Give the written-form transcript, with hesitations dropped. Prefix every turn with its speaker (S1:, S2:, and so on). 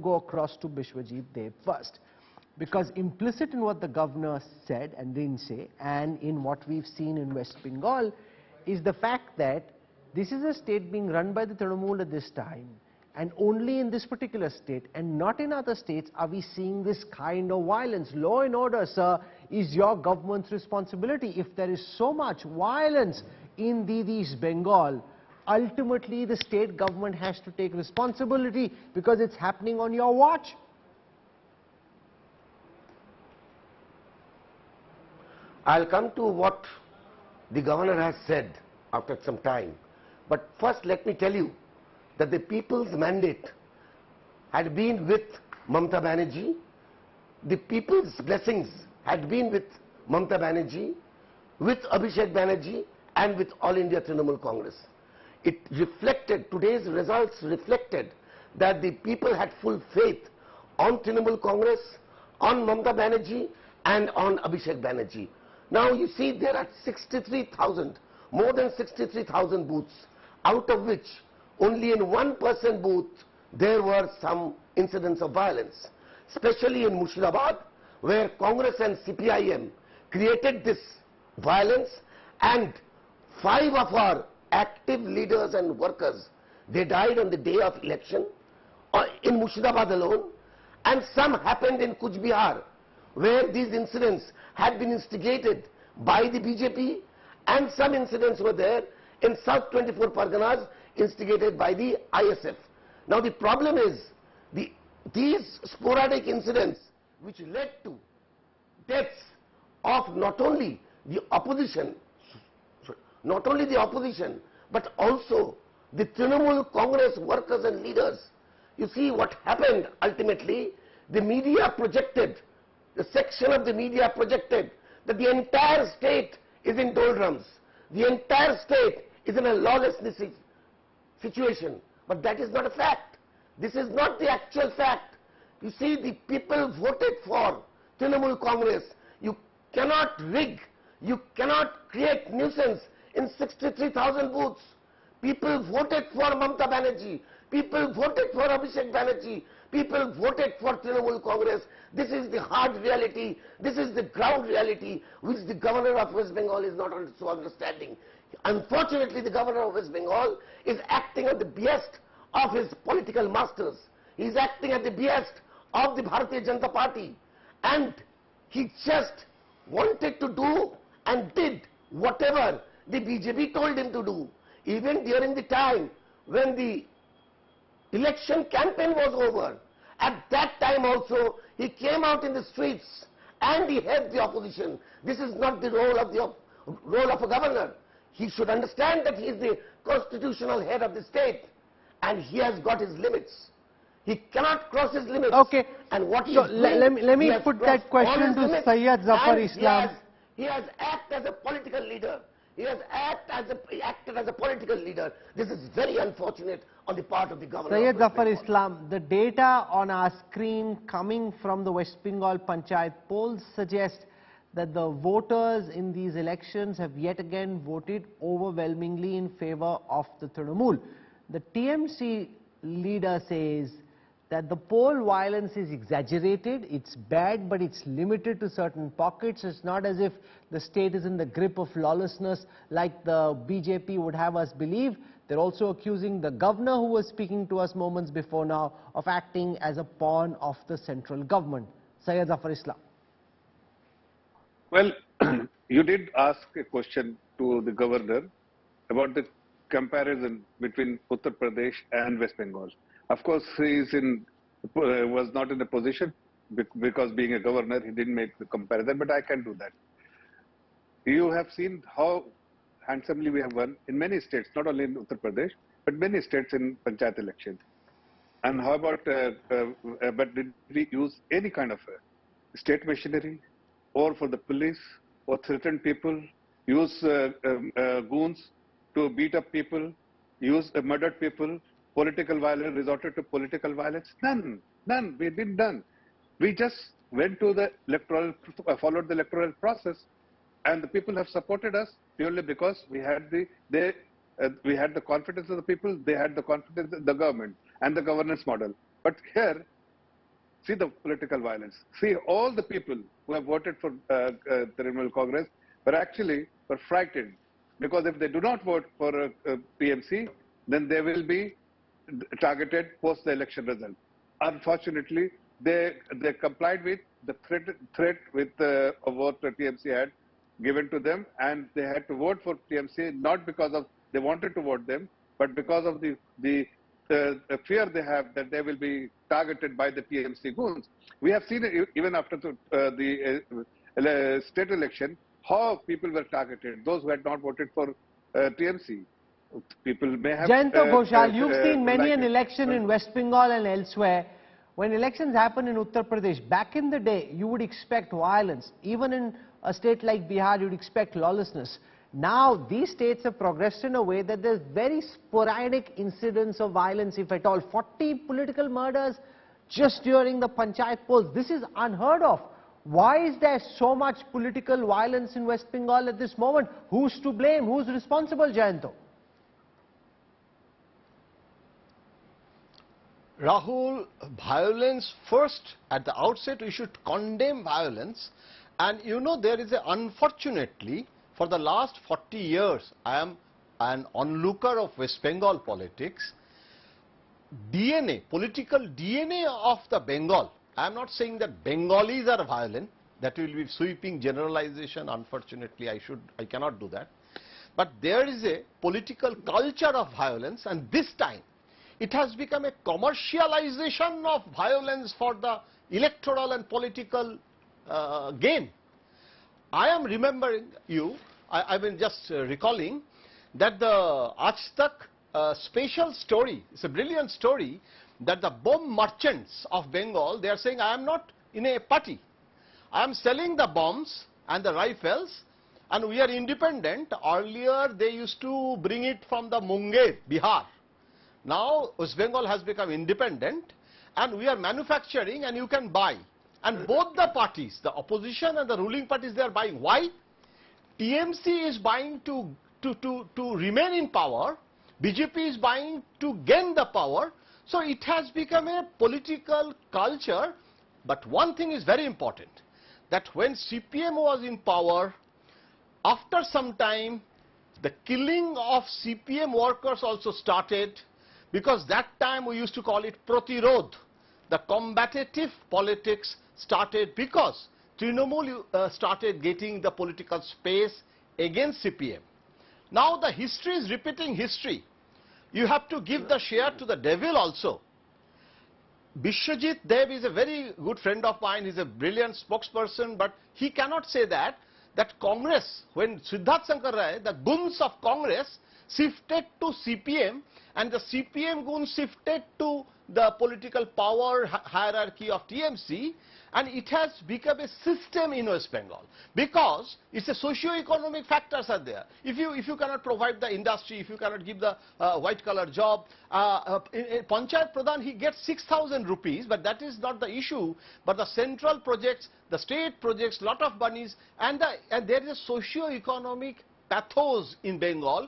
S1: go across to Biswajit Deb first, because implicit in what the governor said and didn't say, and in what we've seen in West Bengal, is the fact that this is a state being run by the Trinamool at this time, and only in this particular state and not in other states are we seeing this kind of violence. Law and order, sir, is your government's responsibility. If there is so much violence in West Bengal, ultimately the state government has to take responsibility because it's happening on your watch.
S2: I'll come to what the governor has said after some time. But first let me tell you that the people's mandate had been with Mamata Banerjee. The people's blessings had been with Mamata Banerjee, with Abhishek Banerjee and with All India Trinamool Congress. It reflected, today's results reflected that the people had full faith on Trinamool Congress, on Mamata Banerjee and on Abhishek Banerjee. Now you see there are 63,000, more than 63,000 booths, out of which only in 1% booth there were some incidents of violence, especially in Murshidabad, where Congress and CPIM created this violence, and 5 of our active leaders and workers, they died on the day of election in Murshidabad alone, and some happened in Kuch Bihar, where these incidents had been instigated by the BJP, and some incidents were there in South 24 Parganas instigated by the ISF. Now the problem is these sporadic incidents which led to deaths of not only the opposition but also the Trinamool Congress workers and leaders. You see what happened ultimately, the media projected, the section of the media projected that the entire state is in doldrums, the entire state is in a lawlessness situation, but that is not a fact. This is not the actual fact. You see, the people voted for Trinamool Congress. You cannot rig, you cannot create nuisance in 63,000 booths. People voted for Mamata Banerjee, people voted for Abhishek Banerjee, people voted for Trinamool Congress. This is the hard reality, this is the ground reality which the governor of West Bengal is not so understanding. Unfortunately, the governor of West Bengal is acting at the behest of his political masters. He is acting at the behest of the Bharatiya Janata Party, and he just wanted to do and did whatever the BJP told him to do. Even during the time when the election campaign was over, at that time also he came out in the streets and he helped the opposition. This is not the role of a governor. He should understand that he is the constitutional head of the state and he has got his limits. He cannot cross his limits.
S1: Okay.
S2: And what
S1: so let me put that question to Syed Zafar Islam.
S2: He has acted as a political leader. He has acted as a political leader. This is very unfortunate on the part of the governor.
S1: Syed Zafar Islam, the data on our screen coming from the West Bengal Panchayat polls suggest that the voters in these elections have yet again voted overwhelmingly in favor of the Trinamool. The TMC leader says that the poll violence is exaggerated, it's bad, but it's limited to certain pockets. It's not as if the state is in the grip of lawlessness like the BJP would have us believe. They're also accusing the governor, who was speaking to us moments before now, of acting as a pawn of the central government. Syed Zafar Islam.
S3: Well, you did ask a question to the governor about the comparison between Uttar Pradesh and West Bengal. Of course, he was not in a position, because being a governor, he didn't make the comparison, but I can do that. You have seen how handsomely we have won in many states, not only in Uttar Pradesh, but many states in Panchayat elections. And how about, but did we use any kind of state machinery, or for the police, or threaten people, use goons to beat up people, use murdered people, political violence, resorted to political violence? None, we didn't done. We just went to the electoral, followed the electoral process, and the people have supported us purely because we had we had the confidence of the people, they had the confidence of the government and the governance model. But here, see the political violence. See, all the people who have voted for Trinamool Congress were frightened, because if they do not vote for TMC, then they will be targeted post the election result. Unfortunately, they complied with the threat with what the TMC had given to them, and they had to vote for TMC not because of they wanted to vote them, but because of the fear they have that they will be targeted by the TMC goons. We have seen it even after the state election, how people were targeted, those who had not voted for TMC. People may have...
S1: Jayanto Ghoshal, you've seen many an election in West Bengal and elsewhere. When elections happen in Uttar Pradesh, back in the day, you would expect violence. Even in a state like Bihar, you'd expect lawlessness. Now, these states have progressed in a way that there's very sporadic incidents of violence, if at all. 40 political murders just during the Panchayat polls. This is unheard of. Why is there so much political violence in West Bengal at this moment? Who's to blame? Who's responsible, Jayanto?
S4: Rahul, violence first, at the outset we should condemn violence, and you know, there is unfortunately for the last 40 years I am an onlooker of West Bengal politics. Political DNA of the Bengal, I am not saying that Bengalis are violent, that will be sweeping generalization, unfortunately I cannot do that, but there is a political culture of violence, and this time it has become a commercialization of violence for the electoral and political gain. I am remembering I mean just recalling that the Aaj Tak special story, it's a brilliant story, that the bomb merchants of Bengal, they are saying, I am not in a party. I am selling the bombs and the rifles, and we are independent. Earlier they used to bring it from the Munger, Bihar. Now West Bengal has become independent and we are manufacturing and you can buy. And both the parties, the opposition and the ruling parties, they are buying. Why? TMC is buying to remain in power. BJP is buying to gain the power. So it has become a political culture. But one thing is very important, that when CPM was in power, after some time, the killing of CPM workers also started. Because that time we used to call it Pratirod. The combative politics started because Trinamool started getting the political space against CPM. Now the history is repeating history. You have to give the share to the devil also. Biswajit Deb is a very good friend of mine. He's a brilliant spokesperson, but he cannot say that Congress, when Siddharth Shankar Rai, the goons of Congress, shifted to CPM, and the CPM goons shifted to the political power hierarchy of TMC, and it has become a system in West Bengal because it's a socio-economic factors are there. If you cannot provide the industry, if you cannot give the white collar job, Panchayat Pradhan, he gets 6,000 rupees, but that is not the issue. But the central projects, the state projects, lot of monies, and there is a socio-economic pathos in Bengal,